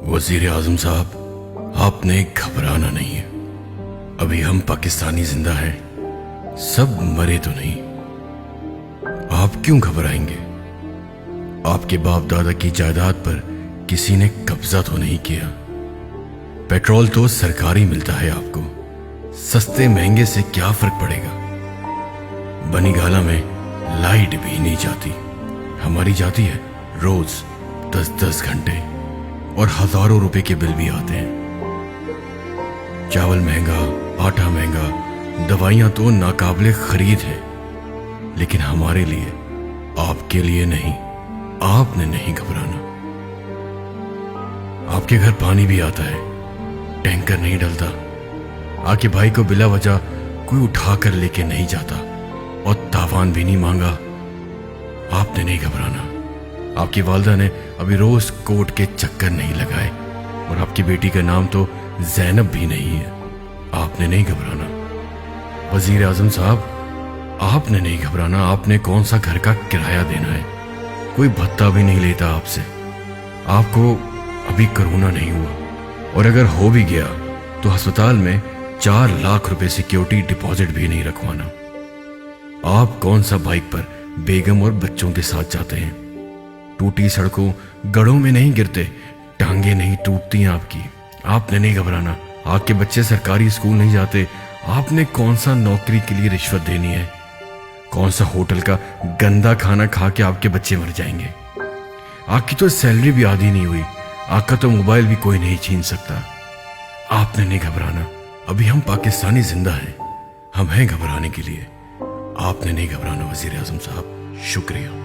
वजीर आजम साहब, आपने घबराना नहीं है। अभी हम पाकिस्तानी जिंदा हैं, सब मरे तो नहीं। आप क्यों घबराएंगे? आपके बाप दादा की जायदाद पर किसी ने कब्जा तो नहीं किया। पेट्रोल तो सरकारी मिलता है आपको, सस्ते महंगे से क्या फर्क पड़ेगा। बनीगाला में लाइट भी नहीं जाती, हमारी जाती है रोज 10-10 घंटे, और हजारों रुपए के बिल भी आते हैं। चावल महंगा, आटा महंगा, दवाइयां तो नाकाबिले खरीद है, लेकिन हमारे लिए, आपके लिए नहीं। आपने नहीं घबराना। आपके घर पानी भी आता है, टैंकर नहीं डलता। आपके भाई को बिला वजह कोई उठा कर लेके नहीं जाता, और तावान भी नहीं मांगा। आपने नहीं घबराना। आपकी वालदा ने अभी रोज कोर्ट के चक्कर नहीं लगाए, और आपकी बेटी का नाम तो ज़ैनब भी नहीं है। आपने नहीं घबराना। वजीर आजम साहब, आपने नहीं घबराना। आपने कौन सा घर का किराया देना है, कोई भत्ता भी नहीं लेता आपसे। आपको अभी कोरोना नहीं हुआ, और अगर हो भी गया तो अस्पताल में 4 लाख रुपए सिक्योरिटी डिपॉजिट भी नहीं रखवाना। आप कौन सा बाइक पर बेगम और बच्चों के साथ जाते हैं? टूटी सड़कों, गड़ों में नहीं गिरते, टांगे नहीं टूटती हैं आपकी। आपने नहीं घबराना। आपके बच्चे सरकारी स्कूल नहीं जाते। आपने कौन सा नौकरी के लिए रिश्वत देनी है? कौन सा होटल का गंदा खाना खा के आपके बच्चे मर जाएंगे? आपकी तो सैलरी भी आधी नहीं हुई, आपका तो मोबाइल भी कोई नहीं छीन सकता। आपने नहीं घबराना। अभी हम पाकिस्तानी जिंदा हैं, हम हैं घबराने के लिए। आपने नहीं घबराना वजीर आजम साहब। शुक्रिया।